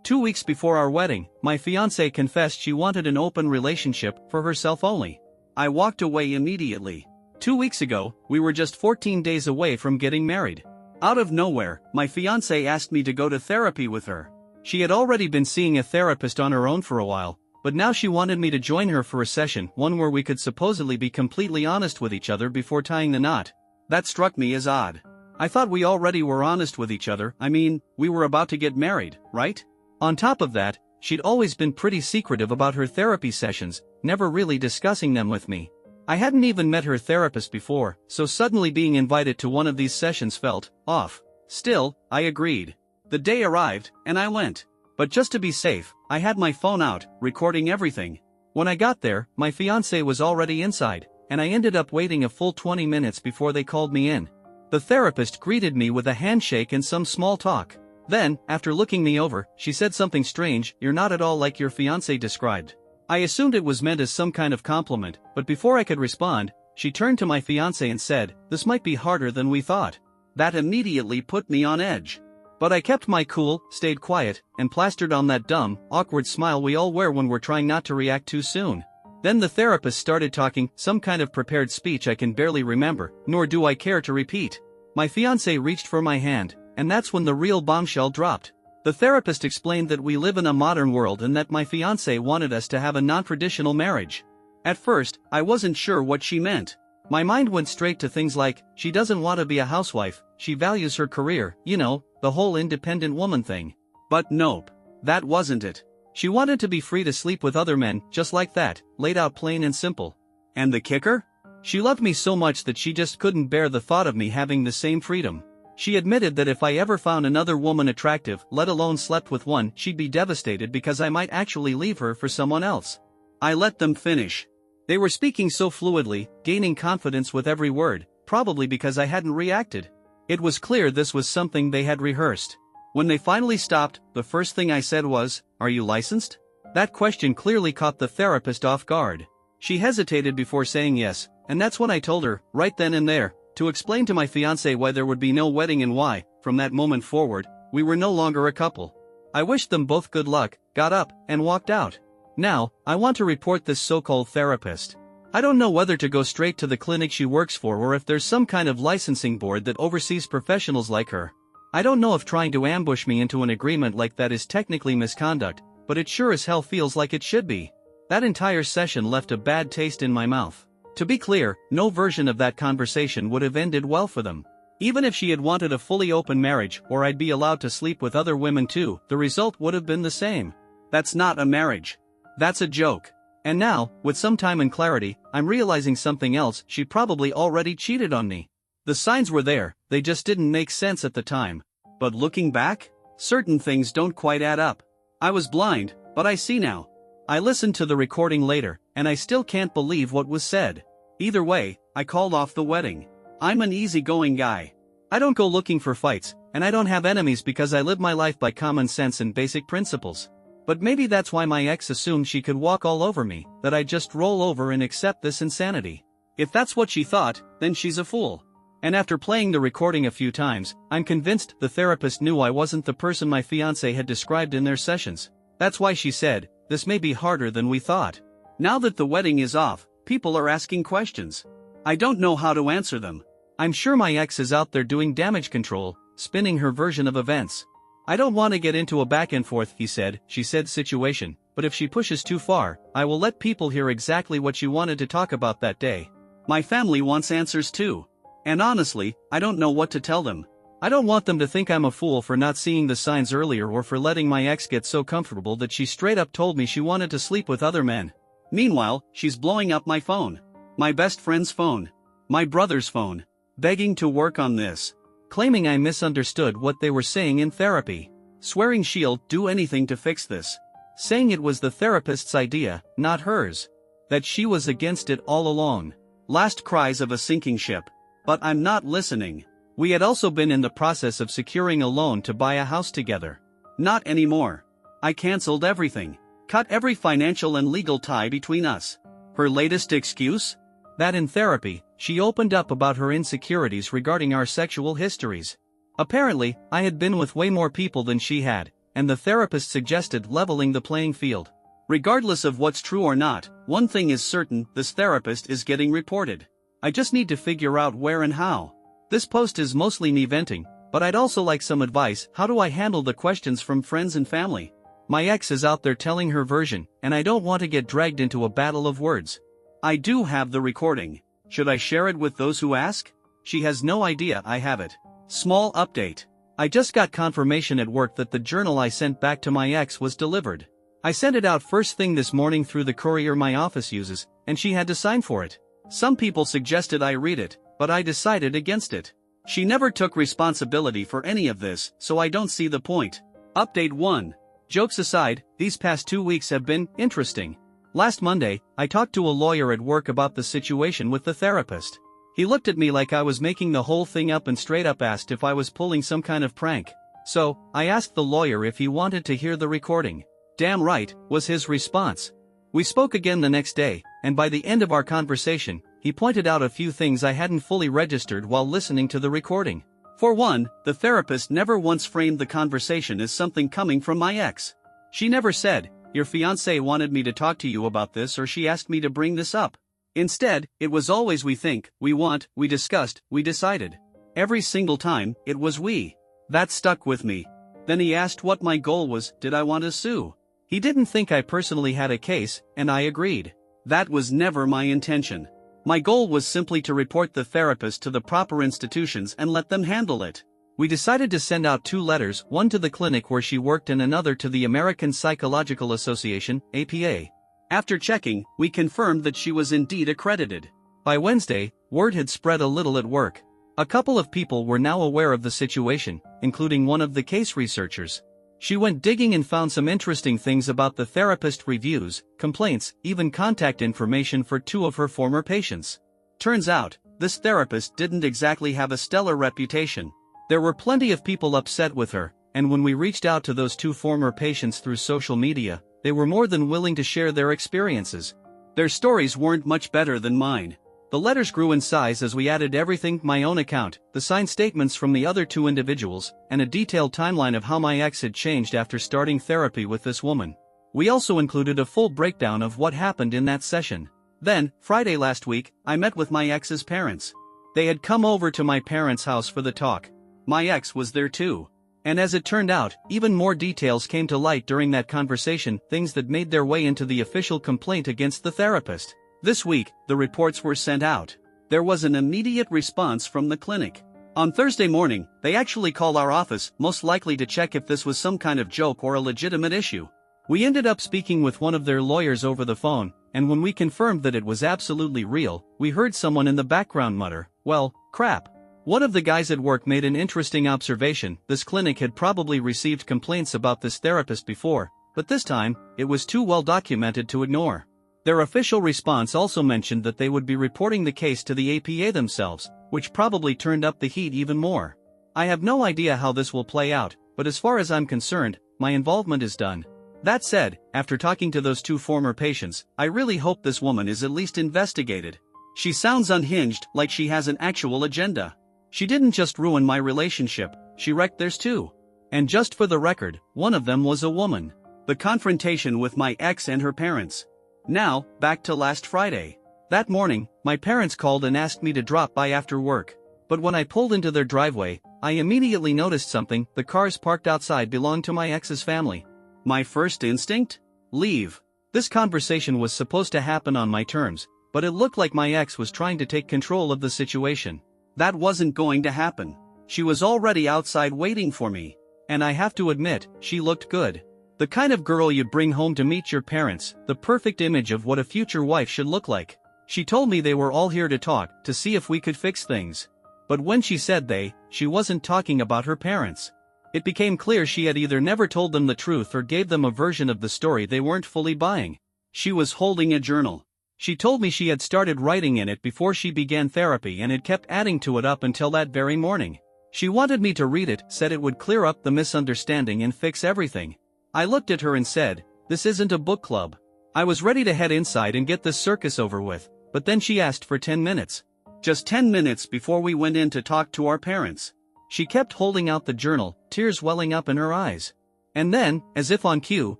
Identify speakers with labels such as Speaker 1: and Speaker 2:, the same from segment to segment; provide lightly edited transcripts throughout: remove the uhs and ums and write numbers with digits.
Speaker 1: 2 weeks before our wedding, my fiancée confessed she wanted an open relationship for herself only. I walked away immediately. 2 weeks ago, we were just 14 days away from getting married. Out of nowhere, my fiancée asked me to go to therapy with her. She had already been seeing a therapist on her own for a while, but now she wanted me to join her for a session, one where we could supposedly be completely honest with each other before tying the knot. That struck me as odd. I thought we already were honest with each other. I mean, we were about to get married, right? On top of that, she'd always been pretty secretive about her therapy sessions, never really discussing them with me. I hadn't even met her therapist before, so suddenly being invited to one of these sessions felt off. Still, I agreed. The day arrived, and I went. But just to be safe, I had my phone out, recording everything. When I got there, my fiancé was already inside, and I ended up waiting a full 20 minutes before they called me in. The therapist greeted me with a handshake and some small talk. Then, after looking me over, she said something strange. "You're not at all like your fiancé described." I assumed it was meant as some kind of compliment, but before I could respond, she turned to my fiancé and said, "This might be harder than we thought." That immediately put me on edge. But I kept my cool, stayed quiet, and plastered on that dumb, awkward smile we all wear when we're trying not to react too soon. Then the therapist started talking, some kind of prepared speech I can barely remember, nor do I care to repeat. My fiancé reached for my hand, and that's when the real bombshell dropped. The therapist explained that we live in a modern world and that my fiancé wanted us to have a non-traditional marriage. At first, I wasn't sure what she meant. My mind went straight to things like, she doesn't want to be a housewife, she values her career, you know, the whole independent woman thing. But nope. That wasn't it. She wanted to be free to sleep with other men, just like that, laid out plain and simple. And the kicker? She loved me so much that she just couldn't bear the thought of me having the same freedom. She admitted that if I ever found another woman attractive, let alone slept with one, she'd be devastated because I might actually leave her for someone else. I let them finish. They were speaking so fluidly, gaining confidence with every word, probably because I hadn't reacted. It was clear this was something they had rehearsed. When they finally stopped, the first thing I said was, "Are you licensed?" That question clearly caught the therapist off guard. She hesitated before saying yes, and that's when I told her, right then and there, to explain to my fiancé why there would be no wedding and why, from that moment forward, we were no longer a couple. I wished them both good luck, got up, and walked out. Now, I want to report this so-called therapist. I don't know whether to go straight to the clinic she works for or if there's some kind of licensing board that oversees professionals like her. I don't know if trying to ambush me into an agreement like that is technically misconduct, but it sure as hell feels like it should be. That entire session left a bad taste in my mouth. To be clear, no version of that conversation would have ended well for them. Even if she had wanted a fully open marriage or I'd be allowed to sleep with other women too, the result would have been the same. That's not a marriage. That's a joke. And now, with some time and clarity, I'm realizing something else. She probably already cheated on me. The signs were there, they just didn't make sense at the time. But looking back, certain things don't quite add up. I was blind, but I see now. I listened to the recording later, and I still can't believe what was said. Either way, I called off the wedding. I'm an easygoing guy. I don't go looking for fights, and I don't have enemies because I live my life by common sense and basic principles. But maybe that's why my ex assumed she could walk all over me, that I'd just roll over and accept this insanity. If that's what she thought, then she's a fool. And after playing the recording a few times, I'm convinced the therapist knew I wasn't the person my fiancé had described in their sessions. That's why she said, "This may be harder than we thought." Now that the wedding is off, people are asking questions. I don't know how to answer them. I'm sure my ex is out there doing damage control, spinning her version of events. I don't want to get into a back and forth, she said situation, but if she pushes too far, I will let people hear exactly what she wanted to talk about that day. My family wants answers too. And honestly, I don't know what to tell them. I don't want them to think I'm a fool for not seeing the signs earlier or for letting my ex get so comfortable that she straight up told me she wanted to sleep with other men. Meanwhile, she's blowing up my phone. My best friend's phone. My brother's phone. Begging to work on this. Claiming I misunderstood what they were saying in therapy. Swearing she'll do anything to fix this. Saying it was the therapist's idea, not hers. That she was against it all along. Last cries of a sinking ship. But I'm not listening. We had also been in the process of securing a loan to buy a house together. Not anymore. I canceled everything. Cut every financial and legal tie between us. Her latest excuse? That in therapy, she opened up about her insecurities regarding our sexual histories. Apparently, I had been with way more people than she had, and the therapist suggested leveling the playing field. Regardless of what's true or not, one thing is certain: this therapist is getting reported. I just need to figure out where and how. This post is mostly me venting, but I'd also like some advice. How do I handle the questions from friends and family? My ex is out there telling her version, and I don't want to get dragged into a battle of words. I do have the recording. Should I share it with those who ask? She has no idea I have it. Small update. I just got confirmation at work that the journal I sent back to my ex was delivered. I sent it out first thing this morning through the courier my office uses, and she had to sign for it. Some people suggested I read it, but I decided against it. She never took responsibility for any of this, so I don't see the point. Update 1. Jokes aside, these past 2 weeks have been interesting. Last Monday, I talked to a lawyer at work about the situation with the therapist. He looked at me like I was making the whole thing up and straight up asked if I was pulling some kind of prank. So, I asked the lawyer if he wanted to hear the recording. "Damn right," was his response. We spoke again the next day, and by the end of our conversation, he pointed out a few things I hadn't fully registered while listening to the recording. For one, the therapist never once framed the conversation as something coming from my ex. She never said, "Your fiancé wanted me to talk to you about this," or "She asked me to bring this up." Instead, it was always "we think, we want, we discussed, we decided." Every single time, it was "we." That stuck with me. Then he asked what my goal was. Did I want to sue? He didn't think I personally had a case, and I agreed. That was never my intention. My goal was simply to report the therapist to the proper institutions and let them handle it. We decided to send out 2 letters, one to the clinic where she worked and another to the American Psychological Association, APA. After checking, we confirmed that she was indeed accredited. By Wednesday, word had spread a little at work. A couple of people were now aware of the situation, including one of the case researchers. She went digging and found some interesting things about the therapist: reviews, complaints, even contact information for 2 of her former patients. Turns out, this therapist didn't exactly have a stellar reputation. There were plenty of people upset with her, and when we reached out to those 2 former patients through social media, they were more than willing to share their experiences. Their stories weren't much better than mine. The letters grew in size as we added everything: my own account, the signed statements from the other 2 individuals, and a detailed timeline of how my ex had changed after starting therapy with this woman. We also included a full breakdown of what happened in that session. Then, Friday last week, I met with my ex's parents. They had come over to my parents' house for the talk. My ex was there too. And as it turned out, even more details came to light during that conversation, things that made their way into the official complaint against the therapist. This week, the reports were sent out. There was an immediate response from the clinic. On Thursday morning, they actually called our office, most likely to check if this was some kind of joke or a legitimate issue. We ended up speaking with one of their lawyers over the phone, and when we confirmed that it was absolutely real, we heard someone in the background mutter, "Well, crap." One of the guys at work made an interesting observation: this clinic had probably received complaints about this therapist before, but this time, it was too well documented to ignore. Their official response also mentioned that they would be reporting the case to the APA themselves, which probably turned up the heat even more. I have no idea how this will play out, but as far as I'm concerned, my involvement is done. That said, after talking to those 2 former patients, I really hope this woman is at least investigated. She sounds unhinged, like she has an actual agenda. She didn't just ruin my relationship, she wrecked theirs too. And just for the record, one of them was a woman. The confrontation with my ex and her parents. Now, back to last Friday. That morning, my parents called and asked me to drop by after work. But when I pulled into their driveway, I immediately noticed something: the cars parked outside belonged to my ex's family. My first instinct? Leave. This conversation was supposed to happen on my terms, but it looked like my ex was trying to take control of the situation. That wasn't going to happen. She was already outside waiting for me. And I have to admit, she looked good. The kind of girl you'd bring home to meet your parents, the perfect image of what a future wife should look like. She told me they were all here to talk, to see if we could fix things. But when she said they, she wasn't talking about her parents. It became clear she had either never told them the truth or gave them a version of the story they weren't fully buying. She was holding a journal. She told me she had started writing in it before she began therapy and had kept adding to it up until that very morning. She wanted me to read it, said it would clear up the misunderstanding and fix everything. I looked at her and said, "This isn't a book club." I was ready to head inside and get this circus over with, but then she asked for 10 minutes. Just 10 minutes before we went in to talk to our parents. She kept holding out the journal, tears welling up in her eyes. And then, as if on cue,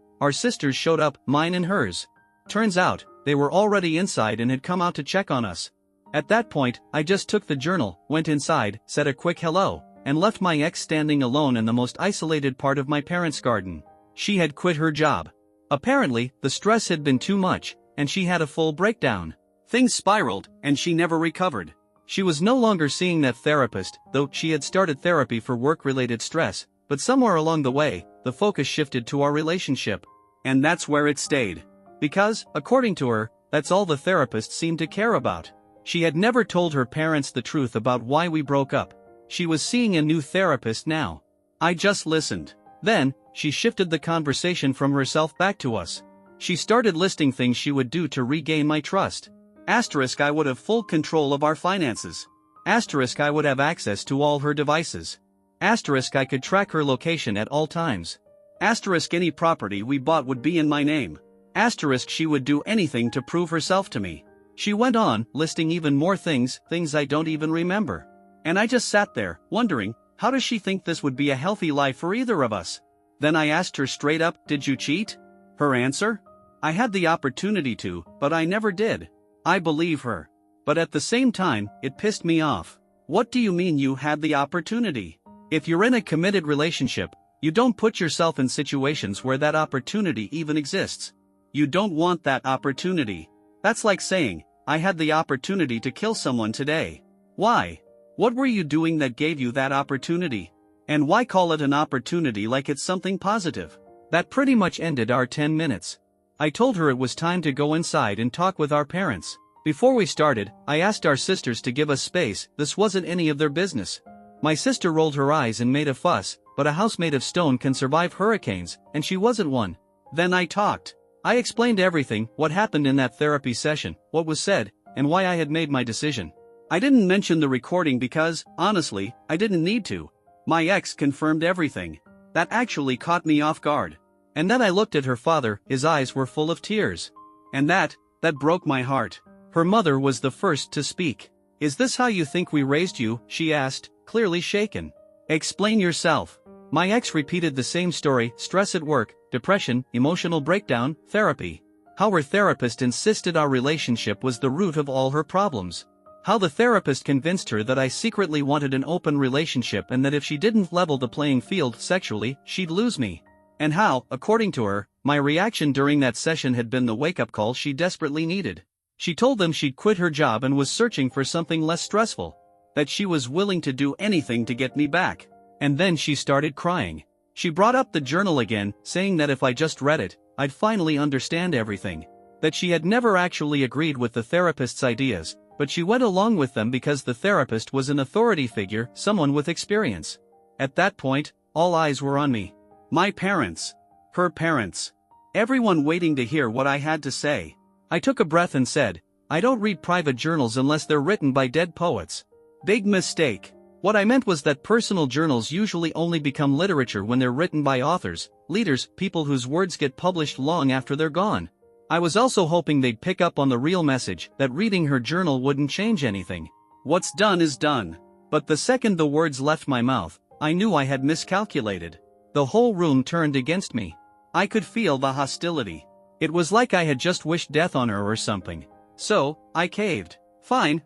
Speaker 1: our sisters showed up, mine and hers. Turns out, they were already inside and had come out to check on us. At that point, I just took the journal, went inside, said a quick hello, and left my ex standing alone in the most isolated part of my parents' garden. She had quit her job. Apparently, the stress had been too much, and she had a full breakdown. Things spiraled, and she never recovered. She was no longer seeing that therapist, though she had started therapy for work-related stress, but somewhere along the way, the focus shifted to our relationship. And that's where it stayed. Because, according to her, that's all the therapist seemed to care about. She had never told her parents the truth about why we broke up. She was seeing a new therapist now. I just listened. Then, she shifted the conversation from herself back to us. She started listing things she would do to regain my trust. Asterisk, I would have full control of our finances. Asterisk, I would have access to all her devices. Asterisk, I could track her location at all times. Asterisk, any property we bought would be in my name. Asterisk, she would do anything to prove herself to me. She went on, listing even more things I don't even remember. And I just sat there, wondering, how does she think this would be a healthy life for either of us? Then I asked her straight up, did you cheat? Her answer? I had the opportunity to, but I never did. I believe her. But at the same time, it pissed me off. What do you mean you had the opportunity? If you're in a committed relationship, you don't put yourself in situations where that opportunity even exists. You don't want that opportunity. That's like saying, I had the opportunity to kill someone today. Why? What were you doing that gave you that opportunity? And why call it an opportunity like it's something positive? That pretty much ended our 10 minutes. I told her it was time to go inside and talk with our parents. Before we started, I asked our sisters to give us space. This wasn't any of their business. My sister rolled her eyes and made a fuss, but a house made of stone can survive hurricanes, and she wasn't one. Then I talked. I explained everything, what happened in that therapy session, what was said, and why I had made my decision. I didn't mention the recording because, honestly, I didn't need to. My ex confirmed everything. That actually caught me off guard. And then I looked at her father, his eyes were full of tears. And that broke my heart. Her mother was the first to speak. Is this how you think we raised you? She asked, clearly shaken. Explain yourself. My ex repeated the same story, stress at work, depression, emotional breakdown, therapy. How her therapist insisted our relationship was the root of all her problems. How the therapist convinced her that I secretly wanted an open relationship and that if she didn't level the playing field sexually, she'd lose me. And how, according to her, my reaction during that session had been the wake-up call she desperately needed. She told them she'd quit her job and was searching for something less stressful. That she was willing to do anything to get me back. And then she started crying. She brought up the journal again, saying that if I just read it, I'd finally understand everything. That she had never actually agreed with the therapist's ideas, but she went along with them because the therapist was an authority figure, someone with experience. At that point, all eyes were on me. My parents. Her parents. Everyone waiting to hear what I had to say. I took a breath and said, I don't read private journals unless they're written by dead poets. Big mistake. What I meant was that personal journals usually only become literature when they're written by authors, leaders, people whose words get published long after they're gone. I was also hoping they'd pick up on the real message, that reading her journal wouldn't change anything. What's done is done. But the second the words left my mouth, I knew I had miscalculated. The whole room turned against me. I could feel the hostility. It was like I had just wished death on her or something. So, I caved. Fine,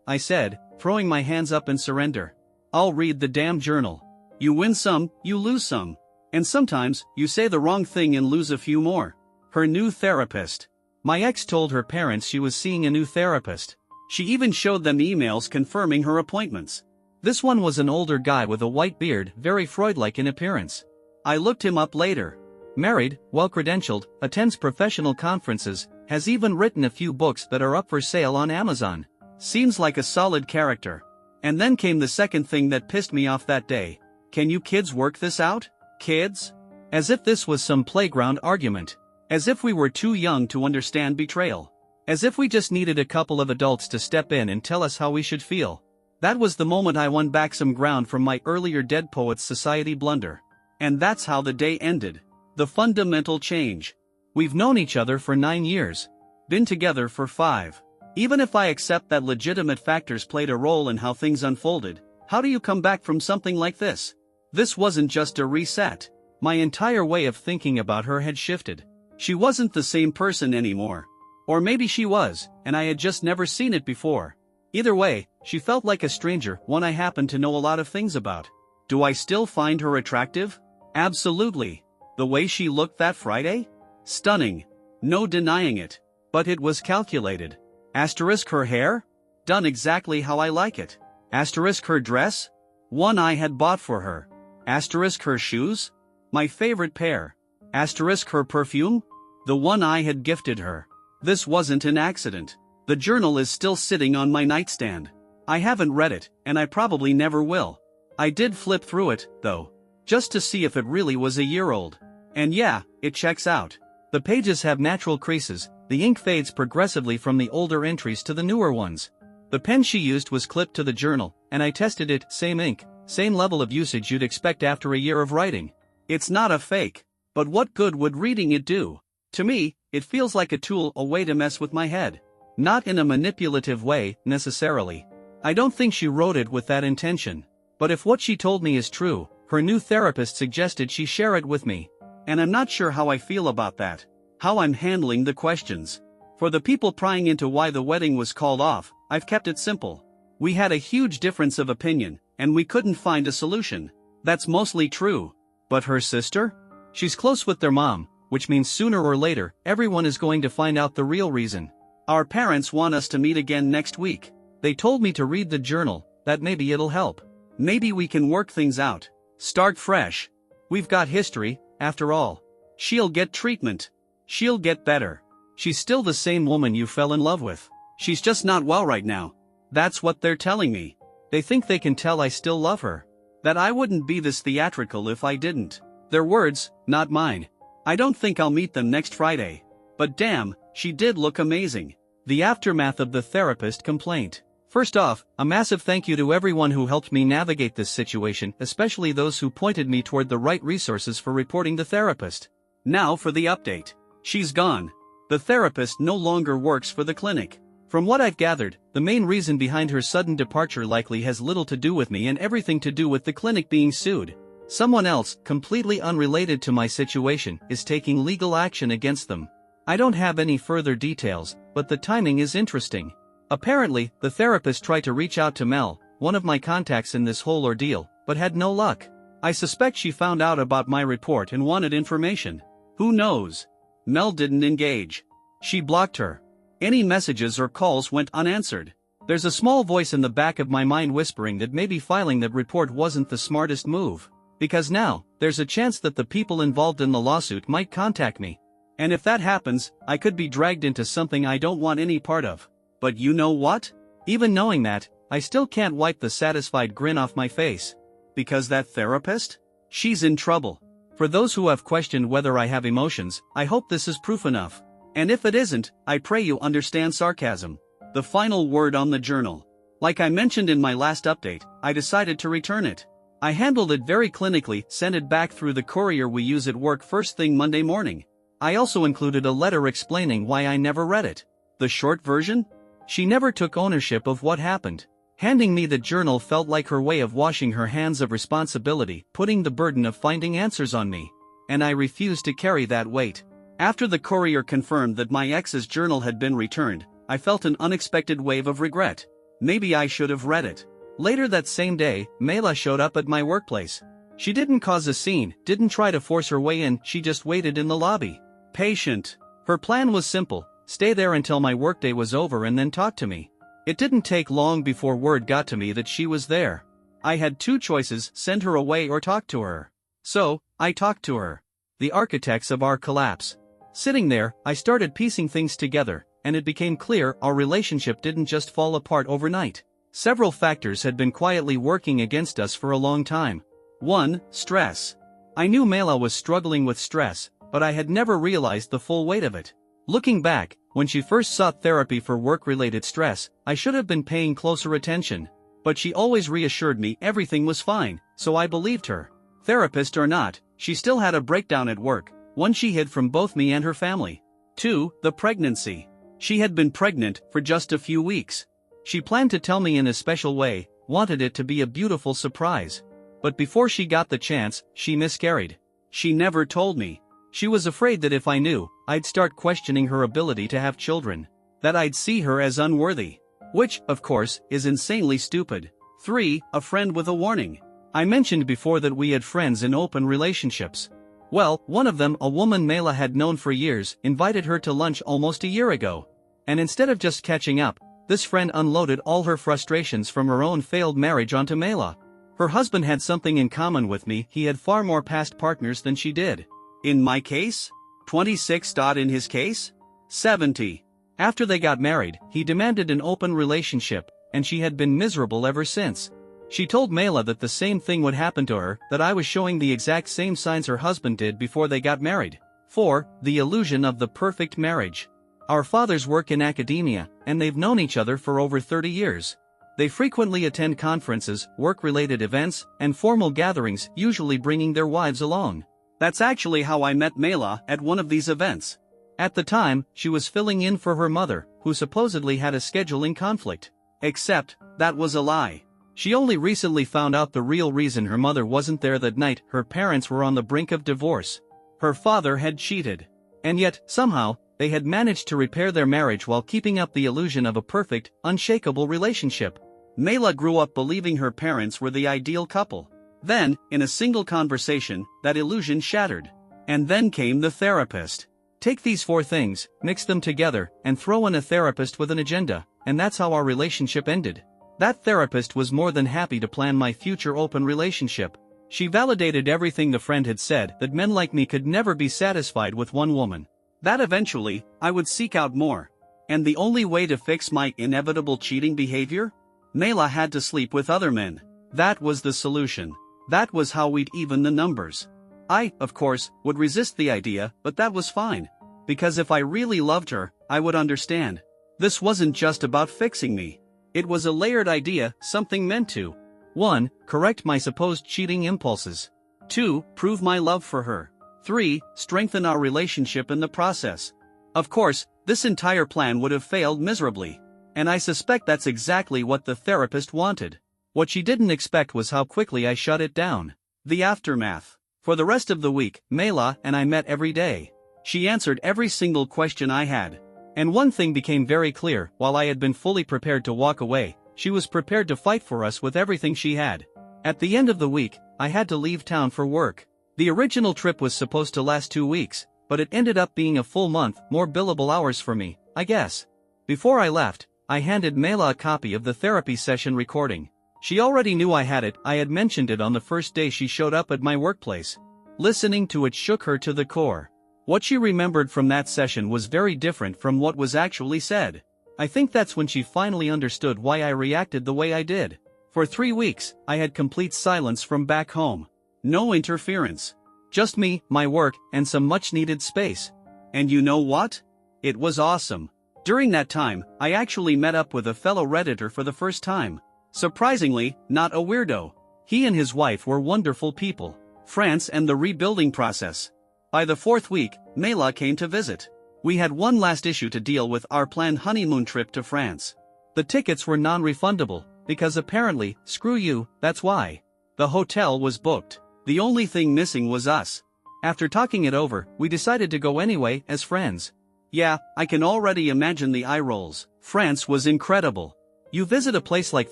Speaker 1: I said, throwing my hands up in surrender. I'll read the damn journal. You win some, you lose some. And sometimes, you say the wrong thing and lose a few more. Her new therapist. My ex told her parents she was seeing a new therapist. She even showed them emails confirming her appointments. This one was an older guy with a white beard, very Freud-like in appearance. I looked him up later. Married, well-credentialed, attends professional conferences, has even written a few books that are up for sale on Amazon. Seems like a solid character. And then came the second thing that pissed me off that day. Can you kids work this out? Kids? As if this was some playground argument. As if we were too young to understand betrayal. As if we just needed a couple of adults to step in and tell us how we should feel. That was the moment I won back some ground from my earlier Dead Poets Society blunder. And that's how the day ended. The fundamental change. We've known each other for 9 years. Been together for 5. Even if I accept that legitimate factors played a role in how things unfolded, how do you come back from something like this? This wasn't just a reset. My entire way of thinking about her had shifted. She wasn't the same person anymore. Or maybe she was, and I had just never seen it before. Either way, she felt like a stranger, one I happened to know a lot of things about. Do I still find her attractive? Absolutely. The way she looked that Friday? Stunning. No denying it. But it was calculated. Asterisk her hair? Done exactly how I like it. Asterisk her dress? One I had bought for her. Asterisk her shoes? My favorite pair. Asterisk her perfume? The one I had gifted her. This wasn't an accident. The journal is still sitting on my nightstand. I haven't read it, and I probably never will. I did flip through it, though, just to see if it really was a year old. And yeah, it checks out. The pages have natural creases, the ink fades progressively from the older entries to the newer ones. The pen she used was clipped to the journal, and I tested it, same ink, same level of usage you'd expect after a year of writing. It's not a fake, but what good would reading it do? To me, it feels like a tool, a way to mess with my head. Not in a manipulative way, necessarily. I don't think she wrote it with that intention. But if what she told me is true, her new therapist suggested she share it with me. And I'm not sure how I feel about that. How I'm handling the questions. For the people prying into why the wedding was called off, I've kept it simple. We had a huge difference of opinion, and we couldn't find a solution. That's mostly true. But her sister? She's close with their mom, which means sooner or later, everyone is going to find out the real reason. Our parents want us to meet again next week. They told me to read the journal, that maybe it'll help. Maybe we can work things out. Start fresh. We've got history, after all. She'll get treatment. She'll get better. She's still the same woman you fell in love with. She's just not well right now. That's what they're telling me. They think they can tell I still love her. That I wouldn't be this theatrical if I didn't. Their words, not mine. I don't think I'll meet them next Friday. But damn, she did look amazing. The aftermath of the therapist complaint. First off, a massive thank you to everyone who helped me navigate this situation, especially those who pointed me toward the right resources for reporting the therapist. Now for the update. She's gone. The therapist no longer works for the clinic. From what I've gathered, the main reason behind her sudden departure likely has little to do with me and everything to do with the clinic being sued. Someone else, completely unrelated to my situation, is taking legal action against them. I don't have any further details, but the timing is interesting. Apparently, the therapist tried to reach out to Mel, one of my contacts in this whole ordeal, but had no luck. I suspect she found out about my report and wanted information. Who knows? Mel didn't engage. She blocked her. Any messages or calls went unanswered. There's a small voice in the back of my mind whispering that maybe filing that report wasn't the smartest move. Because now, there's a chance that the people involved in the lawsuit might contact me. And if that happens, I could be dragged into something I don't want any part of. But you know what? Even knowing that, I still can't wipe the satisfied grin off my face. Because that therapist? She's in trouble. For those who have questioned whether I have emotions, I hope this is proof enough. And if it isn't, I pray you understand sarcasm. The final word on the journal. Like I mentioned in my last update, I decided to return it. I handled it very clinically, sent it back through the courier we use at work first thing Monday morning. I also included a letter explaining why I never read it. The short version? She never took ownership of what happened. Handing me the journal felt like her way of washing her hands of responsibility, putting the burden of finding answers on me. And I refused to carry that weight. After the courier confirmed that my ex's journal had been returned, I felt an unexpected wave of regret. Maybe I should have read it. Later that same day, Mela showed up at my workplace. She didn't cause a scene, didn't try to force her way in, she just waited in the lobby. Patient. Her plan was simple, stay there until my workday was over and then talk to me. It didn't take long before word got to me that she was there. I had two choices, send her away or talk to her. So, I talked to her. The architects of our collapse. Sitting there, I started piecing things together, and it became clear our relationship didn't just fall apart overnight. Several factors had been quietly working against us for a long time. 1. Stress. I knew Mela was struggling with stress, but I had never realized the full weight of it. Looking back, when she first sought therapy for work-related stress, I should have been paying closer attention. But she always reassured me everything was fine, so I believed her. Therapist or not, she still had a breakdown at work, one she hid from both me and her family. 2. The pregnancy. She had been pregnant for just a few weeks. She planned to tell me in a special way, wanted it to be a beautiful surprise. But before she got the chance, she miscarried. She never told me. She was afraid that if I knew, I'd start questioning her ability to have children. That I'd see her as unworthy. Which, of course, is insanely stupid. 3. A friend with a warning. I mentioned before that we had friends in open relationships. Well, one of them, a woman Mela had known for years, invited her to lunch almost a year ago. And instead of just catching up, this friend unloaded all her frustrations from her own failed marriage onto Mela. Her husband had something in common with me: he had far more past partners than she did. In my case? 26. In his case? 70. After they got married, he demanded an open relationship, and she had been miserable ever since. She told Mela that the same thing would happen to her, that I was showing the exact same signs her husband did before they got married. 4. The illusion of the perfect marriage. Our fathers work in academia, and they've known each other for over 30 years. They frequently attend conferences, work-related events, and formal gatherings, usually bringing their wives along. That's actually how I met Mela, at one of these events. At the time, she was filling in for her mother, who supposedly had a scheduling conflict. Except, that was a lie. She only recently found out the real reason her mother wasn't there that night. Her parents were on the brink of divorce. Her father had cheated. And yet, somehow, they had managed to repair their marriage while keeping up the illusion of a perfect, unshakable relationship. Mela grew up believing her parents were the ideal couple. Then, in a single conversation, that illusion shattered. And then came the therapist. Take these 4 things, mix them together, and throw in a therapist with an agenda, and that's how our relationship ended. That therapist was more than happy to plan my future open relationship. She validated everything the friend had said, that men like me could never be satisfied with one woman. That eventually, I would seek out more. And the only way to fix my inevitable cheating behavior? Mela had to sleep with other men. That was the solution. That was how we'd even the numbers. I, of course, would resist the idea, but that was fine. Because if I really loved her, I would understand. This wasn't just about fixing me. It was a layered idea, something meant to 1. Correct my supposed cheating impulses. 2. Prove my love for her. 3. Strengthen our relationship in the process. Of course, this entire plan would have failed miserably. And I suspect that's exactly what the therapist wanted. What she didn't expect was how quickly I shut it down. The aftermath. For the rest of the week, Mela and I met every day. She answered every single question I had. And one thing became very clear: while I had been fully prepared to walk away, she was prepared to fight for us with everything she had. At the end of the week, I had to leave town for work. The original trip was supposed to last 2 weeks, but it ended up being a full month, more billable hours for me, I guess. Before I left, I handed Mela a copy of the therapy session recording. She already knew I had it. I had mentioned it on the first day she showed up at my workplace. Listening to it shook her to the core. What she remembered from that session was very different from what was actually said. I think that's when she finally understood why I reacted the way I did. For 3 weeks, I had complete silence from back home. No interference. Just me, my work, and some much-needed space. And you know what? It was awesome. During that time, I actually met up with a fellow Redditor for the first time. Surprisingly, not a weirdo. He and his wife were wonderful people. France and the rebuilding process. By the 4th week, Mela came to visit. We had one last issue to deal with: our planned honeymoon trip to France. The tickets were non-refundable, because apparently, screw you, that's why. The hotel was booked. The only thing missing was us. After talking it over, we decided to go anyway, as friends. Yeah, I can already imagine the eye rolls. France was incredible. You visit a place like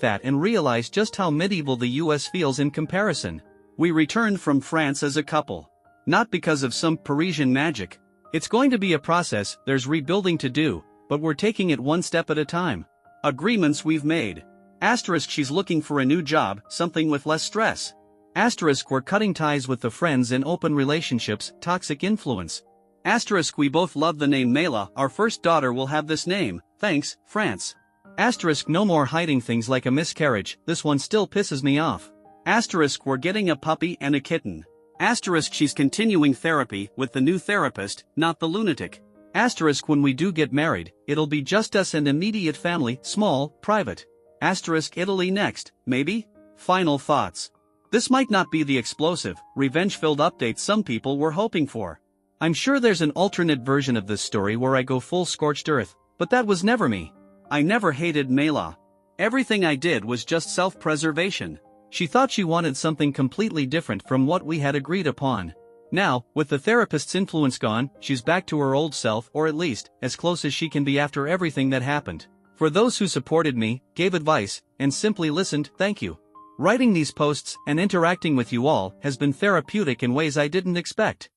Speaker 1: that and realize just how medieval the US feels in comparison. We returned from France as a couple. Not because of some Parisian magic. It's going to be a process, there's rebuilding to do, but we're taking it one step at a time. Agreements we've made. Asterisk, she's looking for a new job, something with less stress. Asterisk, we're cutting ties with the friends in open relationships, toxic influence. Asterisk, we both love the name Mela, our first daughter will have this name, thanks, France. Asterisk, no more hiding things like a miscarriage, this one still pisses me off. Asterisk, we're getting a puppy and a kitten. Asterisk, she's continuing therapy with the new therapist, not the lunatic. Asterisk, when we do get married, it'll be just us and immediate family, small, private. Asterisk, Italy next, maybe? Final thoughts. This might not be the explosive, revenge-filled update some people were hoping for. I'm sure there's an alternate version of this story where I go full scorched earth, but that was never me. I never hated Mela. Everything I did was just self-preservation. She thought she wanted something completely different from what we had agreed upon. Now, with the therapist's influence gone, she's back to her old self, or at least, as close as she can be after everything that happened. For those who supported me, gave advice, and simply listened, thank you. Writing these posts and interacting with you all has been therapeutic in ways I didn't expect.